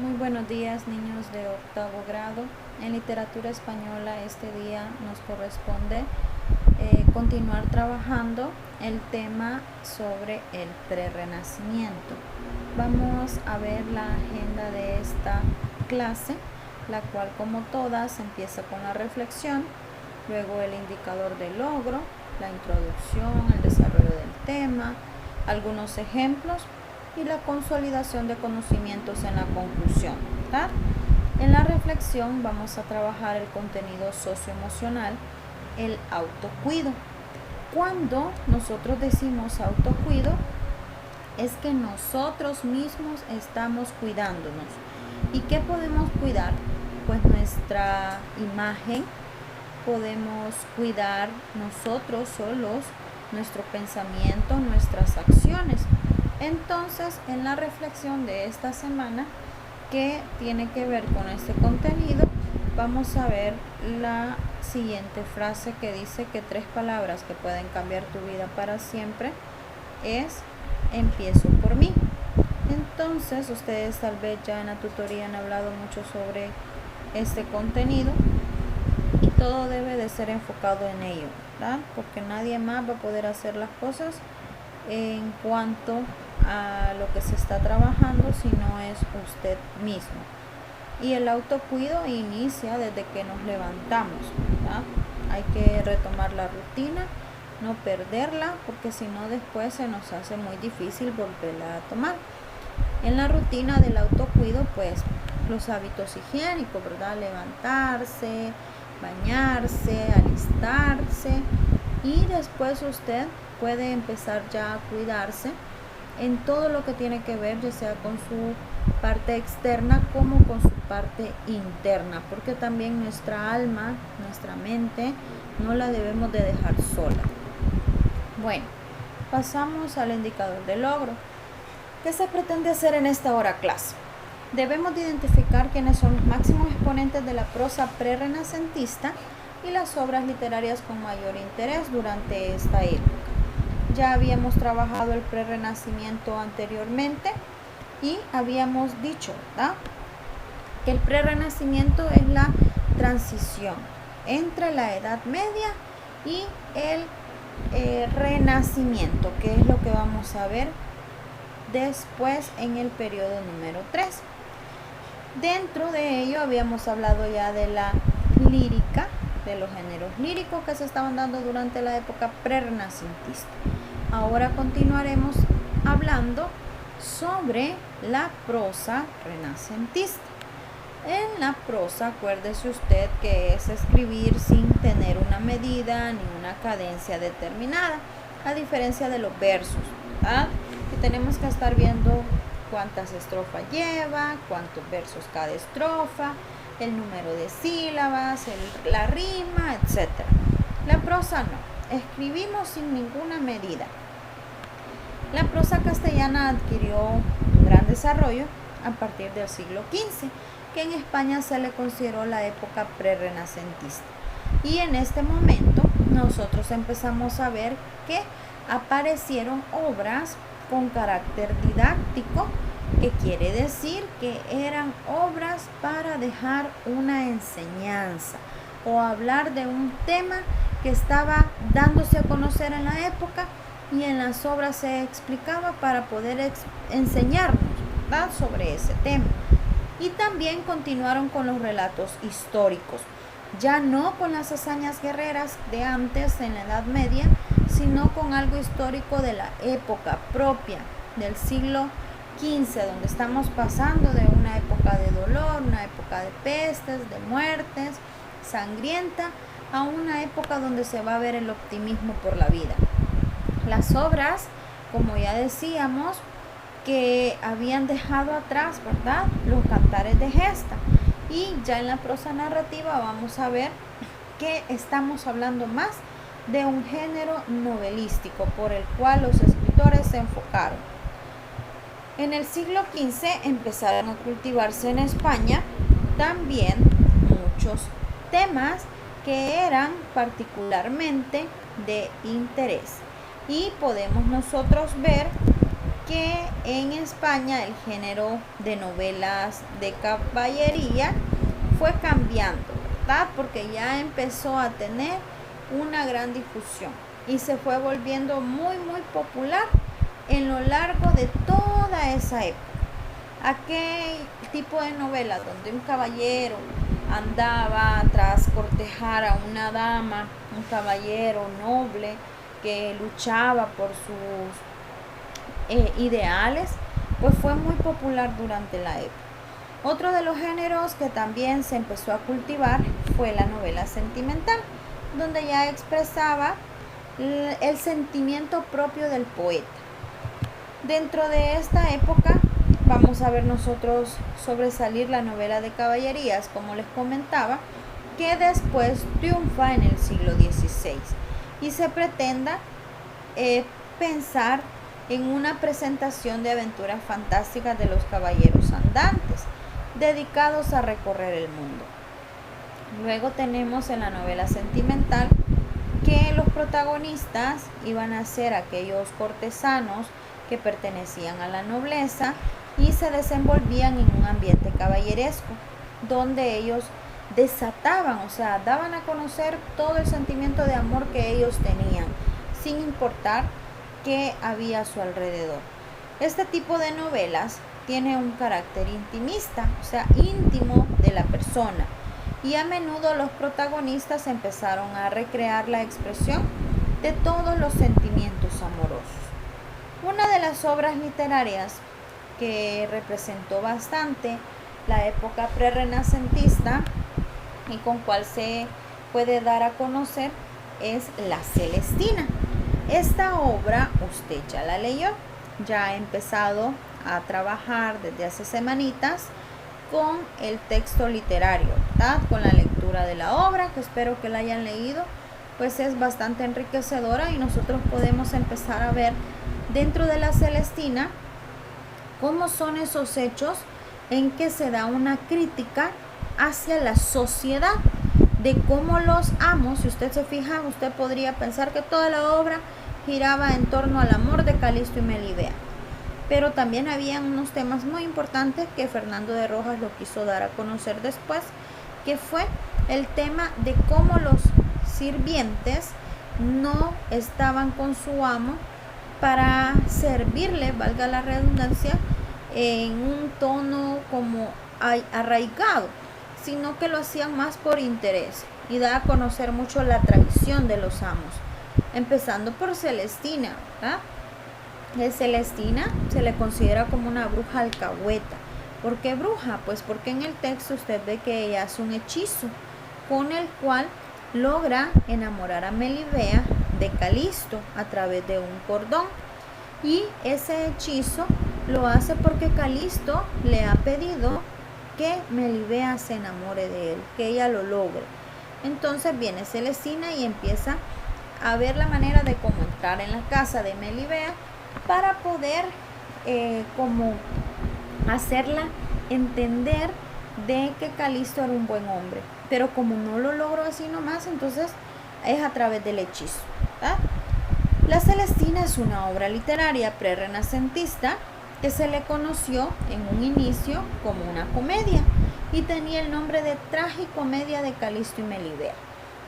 Muy buenos días, niños de octavo grado. En literatura española este día nos corresponde continuar trabajando el tema sobre el prerrenacimiento. Vamos a ver la agenda de esta clase, la cual, como todas, empieza con la reflexión, luego el indicador de logro, la introducción, el desarrollo del tema, algunos ejemplos y la consolidación de conocimientos en la conclusión, ¿verdad? En la reflexión vamos a trabajar el contenido socioemocional, el autocuido. Cuando nosotros decimos autocuido, es que nosotros mismos estamos cuidándonos. ¿Y qué podemos cuidar? Pues nuestra imagen, podemos cuidar nosotros solos nuestro pensamiento, nuestras acciones. Entonces, en la reflexión de esta semana, que tiene que ver con este contenido, vamos a ver la siguiente frase que dice que 3 palabras que pueden cambiar tu vida para siempre es empiezo por mí. Entonces, ustedes tal vez ya en la tutoría han hablado mucho sobre este contenido y todo debe de ser enfocado en ello, ¿verdad? Porque nadie más va a poder hacer las cosas en cuanto a lo que se está trabajando si no es usted mismo. Y el autocuido inicia desde que nos levantamos, ¿verdad? Hay que retomar la rutina, no perderla, porque si no después se nos hace muy difícil volverla a tomar. En la rutina del autocuido, pues los hábitos higiénicos, ¿verdad? Levantarse, bañarse, alistarse, y después usted puede empezar ya a cuidarse en todo lo que tiene que ver, ya sea con su parte externa como con su parte interna, porque también nuestra alma, nuestra mente, no la debemos de dejar sola. Bueno, pasamos al indicador de logro. ¿Qué se pretende hacer en esta hora clase? Debemos de identificar quiénes son los máximos exponentes de la prosa prerrenacentista y las obras literarias con mayor interés durante esta época. Ya habíamos trabajado el prerrenacimiento anteriormente y habíamos dicho, ¿verdad?, que el prerrenacimiento es la transición entre la Edad Media y el renacimiento, que es lo que vamos a ver después en el periodo número 3. Dentro de ello habíamos hablado ya de la lírica, de los géneros líricos que se estaban dando durante la época prerrenacentista. Ahora continuaremos hablando sobre la prosa renacentista. En la prosa, acuérdese usted que es escribir sin tener una medida ni una cadencia determinada, a diferencia de los versos, ¿verdad?, que tenemos que estar viendo cuántas estrofas lleva, cuántos versos cada estrofa, el número de sílabas, la rima, etc. La prosa no, escribimos sin ninguna medida. La prosa castellana adquirió un gran desarrollo a partir del siglo XV, que en España se le consideró la época prerrenacentista. Y en este momento nosotros empezamos a ver que aparecieron obras con carácter didáctico, que quiere decir que eran obras para dejar una enseñanza o hablar de un tema que estaba dándose a conocer en la época, y en las obras se explicaba para poder enseñarnos, ¿verdad?, sobre ese tema. Y también continuaron con los relatos históricos, ya no con las hazañas guerreras de antes en la Edad Media, sino con algo histórico de la época propia del siglo XV, donde estamos pasando de una época de dolor, una época de pestes, de muertes, sangrienta, a una época donde se va a ver el optimismo por la vida. Las obras, como ya decíamos, que habían dejado atrás, ¿verdad?, los cantares de gesta. Y ya en la prosa narrativa vamos a ver que estamos hablando más de un género novelístico por el cual los escritores se enfocaron. En el siglo XV empezaron a cultivarse en España también muchos temas que eran particularmente de interés. Y podemos nosotros ver que en España el género de novelas de caballería fue cambiando, ¿verdad? Porque ya empezó a tener una gran difusión y se fue volviendo muy popular en lo largo de toda esa época. Aquel tipo de novela donde un caballero andaba tras cortejar a una dama, un caballero noble que luchaba por sus ideales, pues fue muy popular durante la época. Otro de los géneros que también se empezó a cultivar fue la novela sentimental, donde ya expresaba el sentimiento propio del poeta. Dentro de esta época vamos a ver nosotros sobresalir la novela de caballerías, como les comentaba, que después triunfa en el siglo XVI y se pretenda pensar en una presentación de aventuras fantásticas de los caballeros andantes, dedicados a recorrer el mundo. Luego tenemos en la novela sentimental que los protagonistas iban a ser aquellos cortesanos que pertenecían a la nobleza y se desenvolvían en un ambiente caballeresco, donde ellos desataban, o sea, daban a conocer todo el sentimiento de amor que ellos tenían, sin importar qué había a su alrededor. Este tipo de novelas tiene un carácter intimista, o sea, íntimo de la persona, y a menudo los protagonistas empezaron a recrear la expresión de todos los sentimientos amorosos. Una de las obras literarias que representó bastante la época prerrenacentista y con cual se puede dar a conocer es La Celestina. Esta obra usted ya la leyó, ya ha empezado a trabajar desde hace semanitas con el texto literario, ¿verdad? Con la lectura de la obra, que espero que la hayan leído, pues es bastante enriquecedora y nosotros podemos empezar a ver dentro de La Celestina cómo son esos hechos en que se da una crítica hacia la sociedad, de cómo los amos, si usted se fija, usted podría pensar que toda la obra giraba en torno al amor de Calisto y Melibea, pero también había unos temas muy importantes que Fernando de Rojas lo quiso dar a conocer después, que fue el tema de cómo los sirvientes no estaban con su amo para servirle, valga la redundancia, en un tono como arraigado, sino que lo hacían más por interés, y da a conocer mucho la traición de los amos, empezando por Celestina, ¿verdad? Celestina se le considera como una bruja alcahueta. ¿Por qué bruja? Pues porque en el texto usted ve que ella hace un hechizo con el cual logra enamorar a Melibea de Calisto a través de un cordón, y ese hechizo lo hace porque Calisto le ha pedido que Melibea se enamore de él, que ella lo logre. Entonces viene Celestina y empieza a ver la manera de cómo entrar en la casa de Melibea para poder como hacerla entender de que Calisto era un buen hombre, pero como no lo logró así nomás, entonces es a través del hechizo, ¿verdad? La Celestina es una obra literaria prerrenacentista que se le conoció en un inicio como una comedia y tenía el nombre de Tragicomedia de Calisto y Melibea,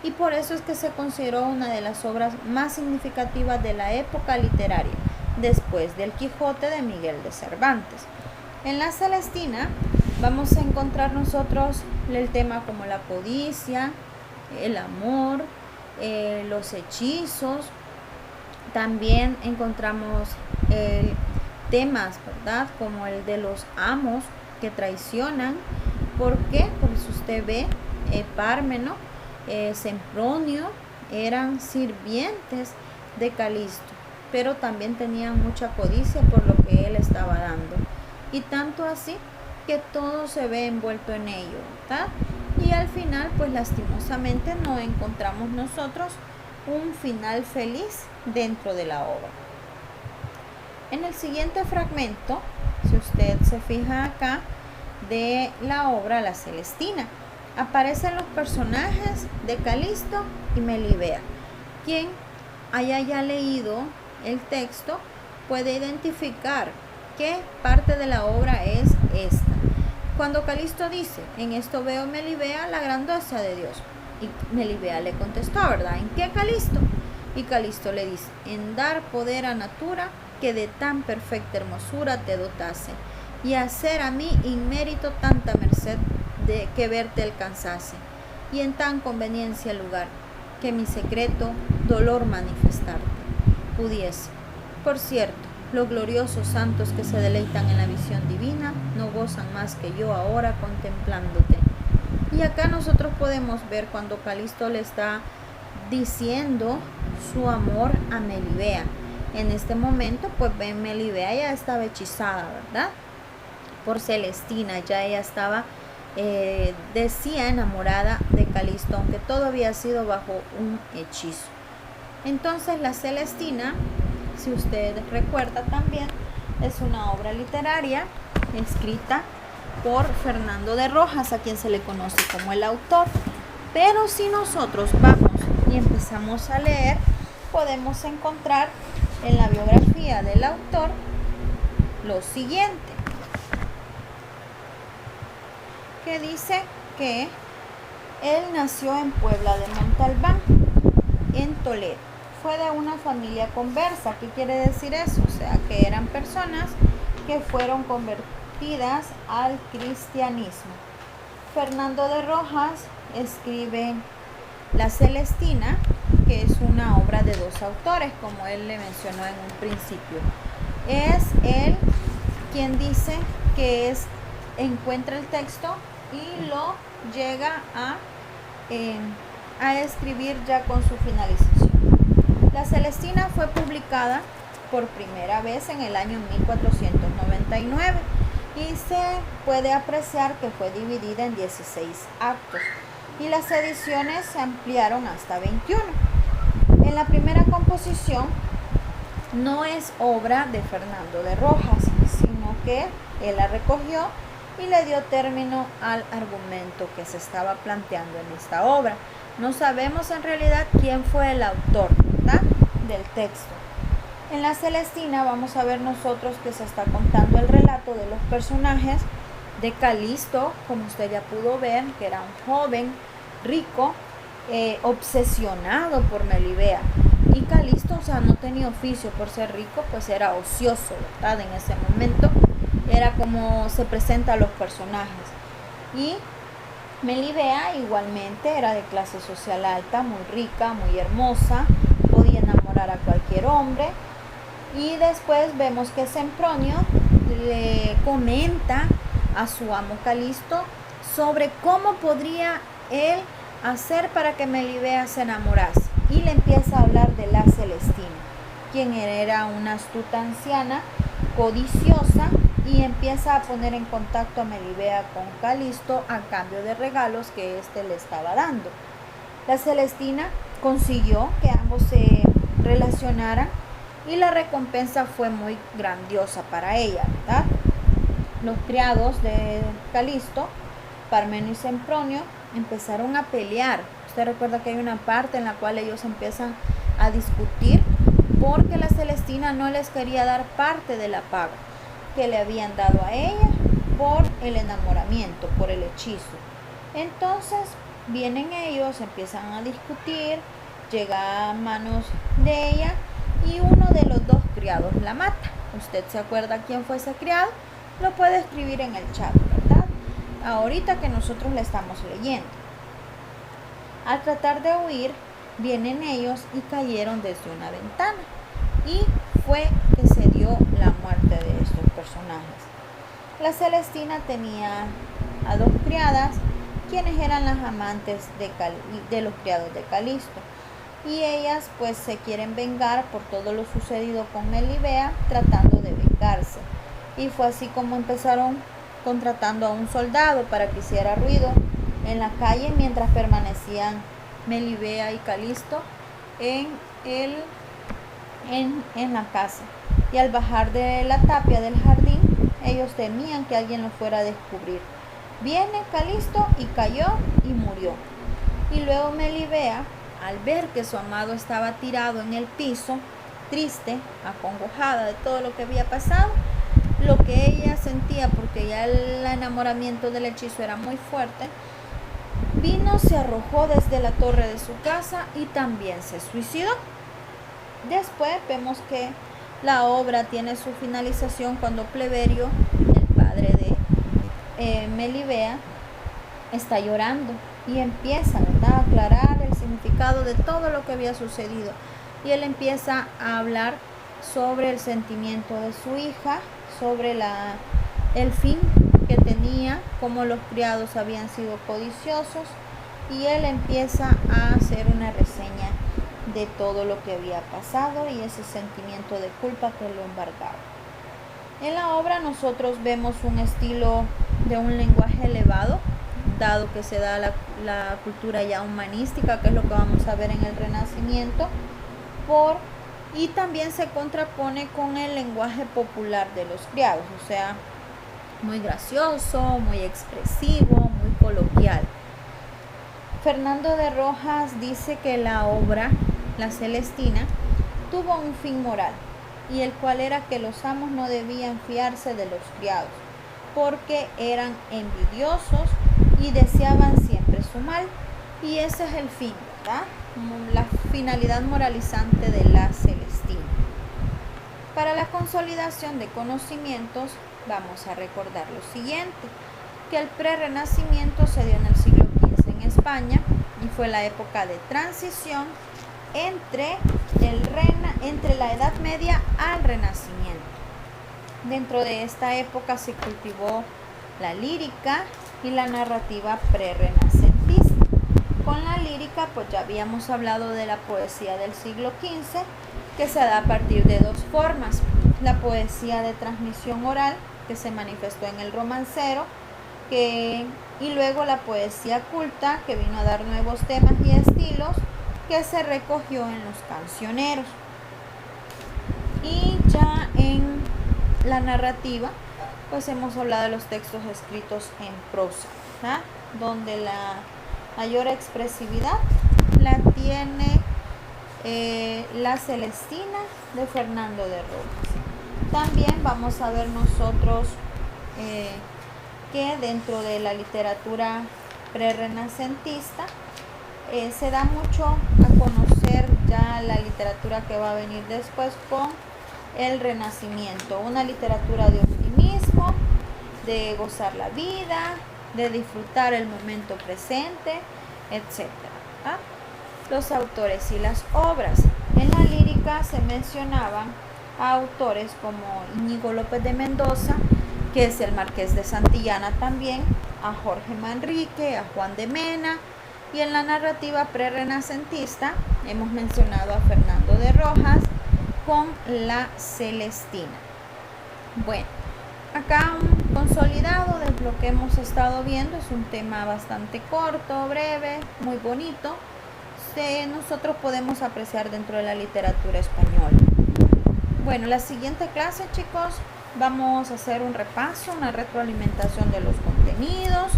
y por eso es que se consideró una de las obras más significativas de la época literaria, después del Quijote de Miguel de Cervantes. En La Celestina vamos a encontrar nosotros el tema como la codicia, el amor, los hechizos. También encontramos temas, ¿verdad?, como el de los amos que traicionan. ¿Por qué? Pues usted ve, Pármeno, Sempronio eran sirvientes de Calisto, pero también tenían mucha codicia por lo que él estaba dando, y tanto así que todo se ve envuelto en ello, ¿verdad? Y al final, pues lastimosamente no encontramos nosotros un final feliz dentro de la obra. En el siguiente fragmento, si usted se fija acá, de la obra La Celestina, aparecen los personajes de Calisto y Melibea. Quien haya ya leído el texto puede identificar qué parte de la obra es esta. Cuando Calisto dice, en esto veo, Melibea, la grandeza de Dios. Y Melibea le contestó, ¿verdad? ¿En qué, Calisto? Y Calisto le dice, en dar poder a natura que de tan perfecta hermosura te dotase, y hacer a mí inmérito tanta merced de que verte alcanzase, y en tan conveniencia lugar, que mi secreto dolor manifestarte pudiese. Por cierto, los gloriosos santos que se deleitan en la visión divina no gozan más que yo ahora contemplándote. Y acá nosotros podemos ver cuando Calisto le está diciendo su amor a Melibea. En este momento, pues Melibea ya estaba hechizada, ¿verdad? Por Celestina, ya ella estaba, decía, enamorada de Calisto, aunque todo había sido bajo un hechizo. Entonces la Celestina, si usted recuerda también, es una obra literaria escrita por Fernando de Rojas, a quien se le conoce como el autor. Pero si nosotros vamos y empezamos a leer, podemos encontrar en la biografía del autor lo siguiente, que dice que él nació en Puebla de Montalbán, en Toledo. Fue de una familia conversa. ¿Qué quiere decir eso? O sea, que eran personas que fueron convertidas al cristianismo. Fernando de Rojas escribe La Celestina, que es una obra de dos autores, como él le mencionó en un principio. Es él quien dice que encuentra el texto y lo llega a escribir ya con su finalización. La Celestina fue publicada por primera vez en el año 1499 y se puede apreciar que fue dividida en 16 actos y las ediciones se ampliaron hasta 21. En la primera composición no es obra de Fernando de Rojas, sino que él la recogió y le dio término al argumento que se estaba planteando en esta obra. No sabemos en realidad quién fue el autor, ¿verdad?, del texto. En la Celestina vamos a ver nosotros que se está contando el relato de los personajes de Calisto, como usted ya pudo ver, que era un joven rico, obsesionado por Melibea. Y Calisto, o sea, no tenía oficio por ser rico, pues era ocioso, ¿verdad? En ese momento era como se presenta a los personajes. Y Melibea igualmente era de clase social alta, muy rica, muy hermosa, podía enamorar a cualquier hombre. Y después vemos que Sempronio le comenta a su amo Calisto sobre cómo podría él hacer para que Melibea se enamorase. Y le empieza a hablar de la Celestina, quien era una astuta anciana, codiciosa, y empieza a poner en contacto a Melibea con Calisto a cambio de regalos que éste le estaba dando. La Celestina consiguió que ambos se relacionaran y la recompensa fue muy grandiosa para ella, ¿verdad? Los criados de Calisto, Parmenio y Sempronio, empezaron a pelear. Usted recuerda que hay una parte en la cual ellos empiezan a discutir porque la Celestina no les quería dar parte de la paga que le habían dado a ella por el enamoramiento, por el hechizo. Entonces vienen ellos, empiezan a discutir, llega a manos de ella y uno de los dos criados la mata. ¿Usted se acuerda quién fue ese criado? Lo puede escribir en el chat, ¿verdad? Ahorita que nosotros le estamos leyendo. Al tratar de huir, vienen ellos y cayeron desde una ventana. Y fue que se dio la muerte de estos personajes. La Celestina tenía a dos criadas, quienes eran las amantes de los criados de Calisto. Y ellas pues se quieren vengar por todo lo sucedido con Melibea, tratando de vengarse. Y fue así como empezaron contratando a un soldado para que hiciera ruido en la calle mientras permanecían Melibea y Calisto en la casa. Y al bajar de la tapia del jardín, ellos temían que alguien lo fuera a descubrir. Viene Calisto y cayó y murió. Y luego Melibea, al ver que su amado estaba tirado en el piso, triste, acongojada de todo lo que había pasado, lo que ella sentía, porque ya el enamoramiento del hechizo era muy fuerte, vino, se arrojó desde la torre de su casa y también se suicidó. Después vemos que la obra tiene su finalización cuando Pleberio, el padre de Melibea, está llorando y empieza, ¿verdad?, a aclarar el significado de todo lo que había sucedido. Y él empieza a hablar sobre el sentimiento de su hija, sobre el fin que tenía, cómo los criados habían sido codiciosos, y él empieza a hacer una reseña de todo lo que había pasado y ese sentimiento de culpa que lo embargaba. En la obra nosotros vemos un estilo de un lenguaje elevado, dado que se da la cultura ya humanística, que es lo que vamos a ver en el Renacimiento, y también se contrapone con el lenguaje popular de los criados, o sea, muy gracioso, muy expresivo, muy coloquial. Fernando de Rojas dice que la obra, La Celestina, tuvo un fin moral, y el cual era que los amos no debían fiarse de los criados, porque eran envidiosos y deseaban siempre su mal, y ese es el fin, ¿verdad?, la finalidad moralizante de La Celestina. Para la consolidación de conocimientos vamos a recordar lo siguiente, que el prerrenacimiento se dio en el siglo XV en España y fue la época de transición entre la Edad Media al Renacimiento. Dentro de esta época se cultivó la lírica y la narrativa prerrenacentista. Con la lírica, pues ya habíamos hablado de la poesía del siglo XV, que se da a partir de dos formas: la poesía de transmisión oral, que se manifestó en el romancero, y luego la poesía culta, que vino a dar nuevos temas y estilos, que se recogió en los cancioneros. Y ya en la narrativa, pues hemos hablado de los textos escritos en prosa, ¿verdad?, donde la mayor expresividad la tiene La Celestina de Fernando de Rojas. También vamos a ver nosotros que dentro de la literatura prerrenacentista se da mucho a conocer ya la literatura que va a venir después con el Renacimiento, una literatura de optimismo, de gozar la vida, de disfrutar el momento presente, etc. Los autores y las obras. En la lírica se mencionaban a autores como Íñigo López de Mendoza, que es el Marqués de Santillana también, a Jorge Manrique, a Juan de Mena, y en la narrativa prerrenacentista hemos mencionado a Fernando de Rojas con La Celestina. Bueno, acá un consolidado de lo que hemos estado viendo. Es un tema bastante corto, breve, muy bonito, que nosotros podemos apreciar dentro de la literatura española. Bueno, la siguiente clase, chicos, vamos a hacer un repaso, una retroalimentación de los contenidos.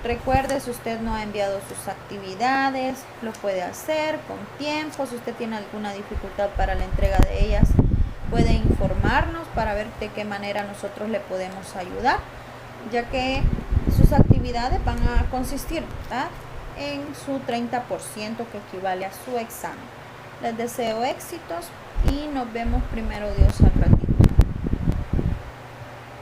Recuerde, si usted no ha enviado sus actividades, lo puede hacer con tiempo. Si usted tiene alguna dificultad para la entrega de ellas, puede informarnos para ver de qué manera nosotros le podemos ayudar, ya que sus actividades van a consistir, ¿verdad?, en su 30%, que equivale a su examen. Les deseo éxitos y nos vemos, primero Dios.